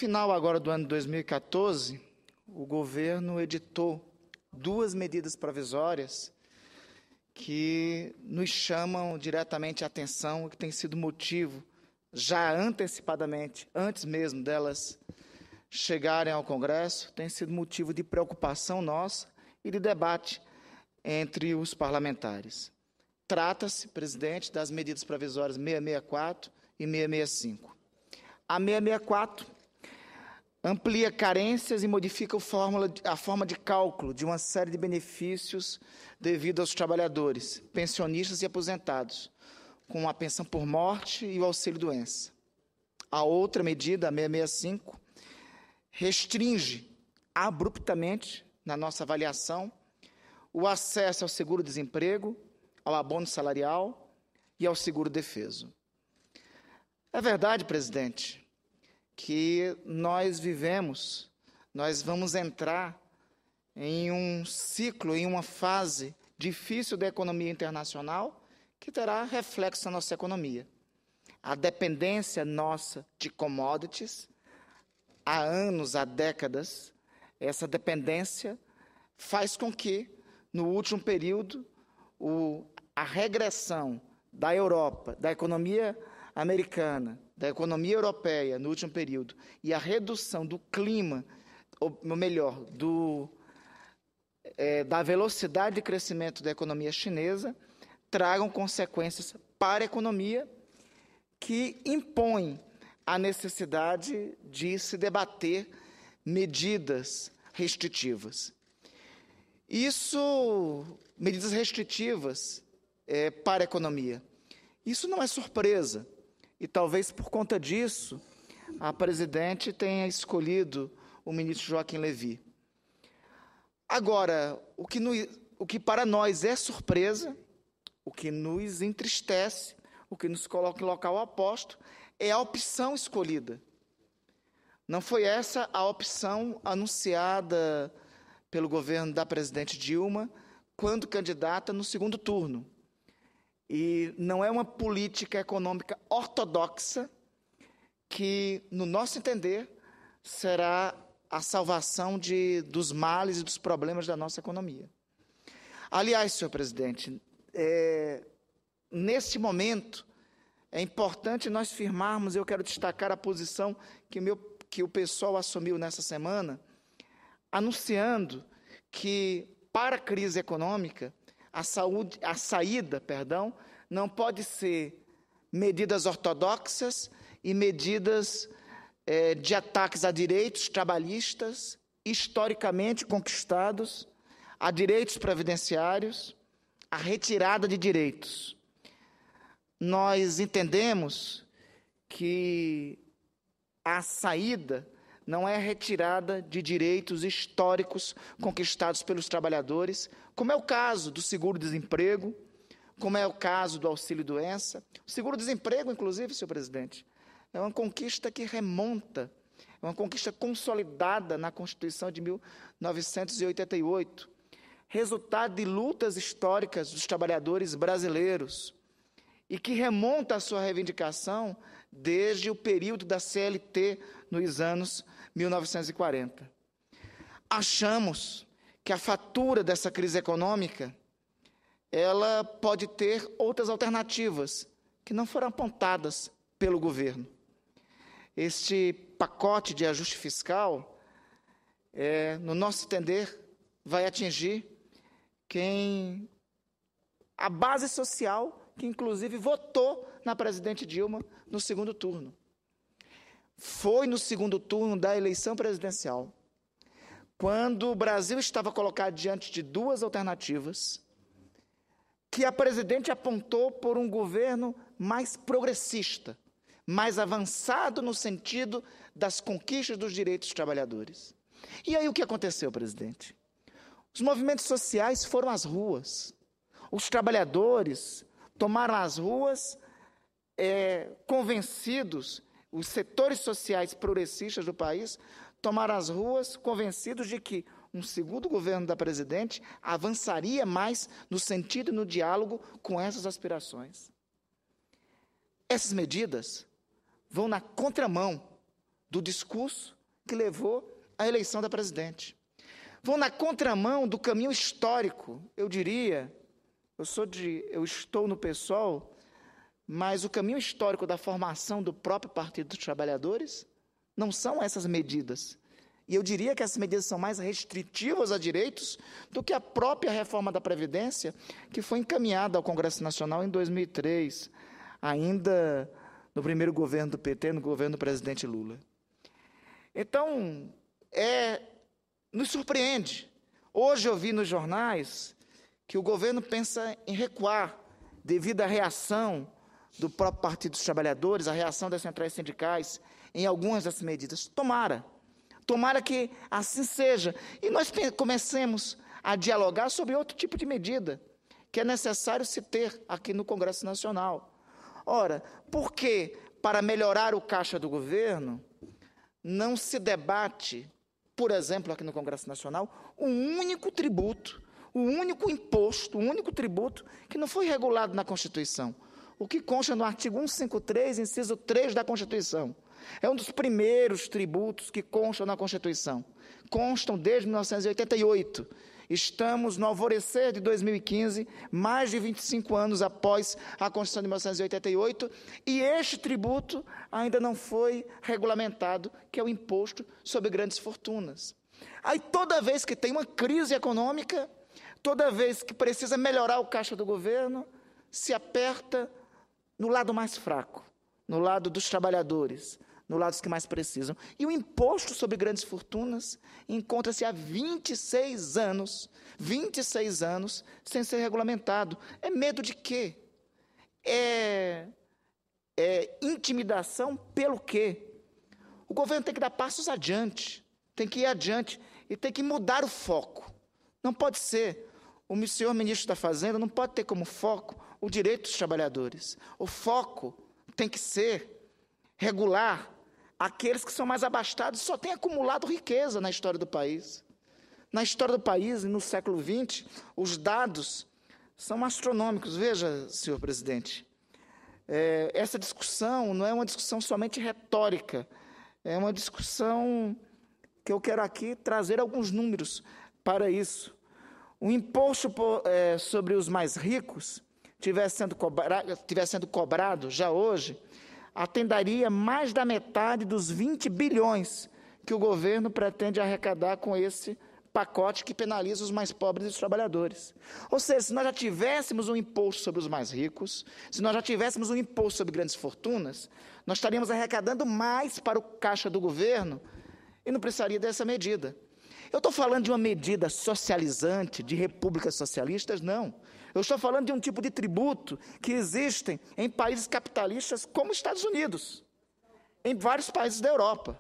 final agora do ano 2014, o governo editou 2 medidas provisórias que nos chamam diretamente a atenção e que tem sido motivo, já antecipadamente, antes mesmo delas chegarem ao Congresso, tem sido motivo de preocupação nossa e de debate entre os parlamentares. Trata-se, presidente, das medidas provisórias 664 e 665. A 664 amplia carências e modifica a forma de cálculo de uma série de benefícios devido aos trabalhadores, pensionistas e aposentados, com a pensão por morte e o auxílio-doença. A outra medida, a 665, restringe abruptamente, na nossa avaliação, o acesso ao seguro-desemprego, ao abono salarial e ao seguro-defeso. É verdade, presidente, que nós vamos entrar em um ciclo, em uma fase difícil da economia internacional que terá reflexo na nossa economia. A dependência nossa de commodities, há anos, há décadas, essa dependência faz com que, no último período, a regressão da Europa, da economia americana, da economia europeia no último período, e a redução do clima, ou melhor, da velocidade de crescimento da economia chinesa, tragam consequências para a economia que impõem a necessidade de se debater medidas restritivas. Medidas restritivas para a economia. Isso não é surpresa, e talvez por conta disso a presidente tenha escolhido o ministro Joaquim Levy. Agora, o que para nós é surpresa, o que nos entristece, o que nos coloca em local oposto, é a opção escolhida. Não foi essa a opção anunciada pelo governo da presidente Dilma quando candidata no segundo turno. E não é uma política econômica ortodoxa que, no nosso entender, será a salvação dos males e dos problemas da nossa economia. Aliás, senhor presidente, neste momento, é importante nós firmarmos, eu quero destacar a posição que o PSOL assumiu nessa semana, anunciando que, para a crise econômica, a saída, não pode ser medidas ortodoxas e medidas de ataques a direitos trabalhistas historicamente conquistados, a direitos previdenciários, a retirada de direitos. Nós entendemos que a saída não é retirada de direitos históricos conquistados pelos trabalhadores, como é o caso do seguro-desemprego, como é o caso do auxílio-doença. O seguro-desemprego, inclusive, senhor presidente, é uma conquista que remonta, é uma conquista consolidada na Constituição de 1988, resultado de lutas históricas dos trabalhadores brasileiros, e que remonta a sua reivindicação desde o período da CLT, nos anos 1940. Achamos que a fatura dessa crise econômica, ela pode ter outras alternativas que não foram apontadas pelo governo. Este pacote de ajuste fiscal, no nosso entender, vai atingir a base social, que inclusive votou na presidente Dilma no segundo turno. Foi no segundo turno da eleição presidencial, quando o Brasil estava colocado diante de 2 alternativas, que a presidente apontou por um governo mais progressista, mais avançado no sentido das conquistas dos direitos dos trabalhadores. E aí o que aconteceu, presidente? Os movimentos sociais foram às ruas. Os trabalhadores tomaram as ruas convencidos, os setores sociais progressistas do país tomaram as ruas convencidos de que um segundo governo da presidente avançaria mais no sentido e no diálogo com essas aspirações. Essas medidas vão na contramão do discurso que levou à eleição da presidente. Vão na contramão do caminho histórico, eu diria, eu estou no PSOL, mas o caminho histórico da formação do próprio Partido dos Trabalhadores não são essas medidas. E eu diria que essas medidas são mais restritivas a direitos do que a própria reforma da Previdência, que foi encaminhada ao Congresso Nacional em 2003, ainda no primeiro governo do PT, no governo do presidente Lula. Então, nos surpreende. Hoje eu vi nos jornais que o governo pensa em recuar devido à reação do próprio Partido dos Trabalhadores, a reação das centrais sindicais em algumas dessas medidas. Tomara que assim seja. E nós comecemos a dialogar sobre outro tipo de medida que é necessário se ter aqui no Congresso Nacional. Ora, por que, para melhorar o caixa do governo, não se debate, por exemplo, aqui no Congresso Nacional, um único tributo, o único imposto, o único tributo que não foi regulado na Constituição? O que consta no artigo 153, inciso 3 da Constituição. É um dos primeiros tributos que constam na Constituição. Constam desde 1988. Estamos no alvorecer de 2015, mais de 25 anos após a Constituição de 1988, e este tributo ainda não foi regulamentado, que é o imposto sobre grandes fortunas. Aí, toda vez que tem uma crise econômica, toda vez que precisa melhorar o caixa do governo, se aperta no lado mais fraco, no lado dos trabalhadores, no lado dos que mais precisam. E o imposto sobre grandes fortunas encontra-se há 26 anos sem ser regulamentado. É medo de quê? É intimidação pelo quê? O governo tem que dar passos adiante, tem que ir adiante e tem que mudar o foco. Não pode ser, o senhor ministro da Fazenda não pode ter como foco o direito dos trabalhadores. O foco tem que ser regular aqueles que são mais abastados e só têm acumulado riqueza na história do país. Na história do país, no século XX, os dados são astronômicos. Veja, senhor presidente, essa discussão não é uma discussão somente retórica, é uma discussão que eu quero aqui trazer alguns números para isso. O imposto sobre os mais ricos tivesse sendo cobrado já hoje, atenderia mais da metade dos 20 bilhões que o governo pretende arrecadar com esse pacote que penaliza os mais pobres e os trabalhadores. Ou seja, se nós já tivéssemos um imposto sobre os mais ricos, se nós já tivéssemos um imposto sobre grandes fortunas, nós estaríamos arrecadando mais para o caixa do governo e não precisaria dessa medida. Eu estou falando de uma medida socializante, de repúblicas socialistas? Não. Eu estou falando de um tipo de tributo que existem em países capitalistas como os Estados Unidos, em vários países da Europa.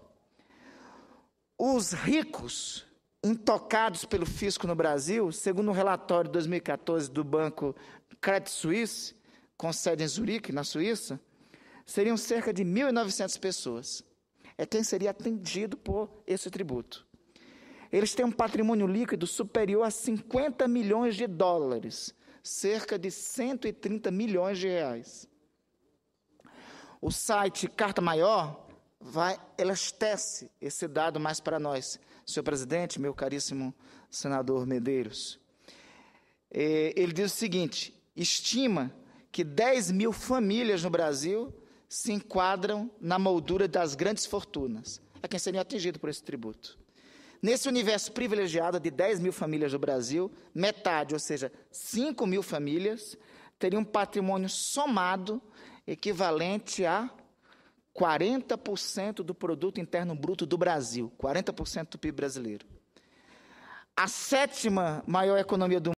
Os ricos, intocados pelo fisco no Brasil, segundo um relatório de 2014 do banco Credit Suisse, com sede em Zurique, na Suíça, seriam cerca de 1.900 pessoas. É quem seria atendido por esse tributo. Eles têm um patrimônio líquido superior a 50 milhões de dólares, cerca de 130 milhões de reais. O site Carta Maior elastece esse dado mais para nós. Senhor presidente, meu caríssimo senador Medeiros, ele diz o seguinte: estima que 10 mil famílias no Brasil se enquadram na moldura das grandes fortunas. É quem seria atingido por esse tributo. Nesse universo privilegiado de 10 mil famílias do Brasil, metade, ou seja, 5 mil famílias, teriam um patrimônio somado equivalente a 40% do produto interno bruto do Brasil, 40% do PIB brasileiro. A sétima maior economia do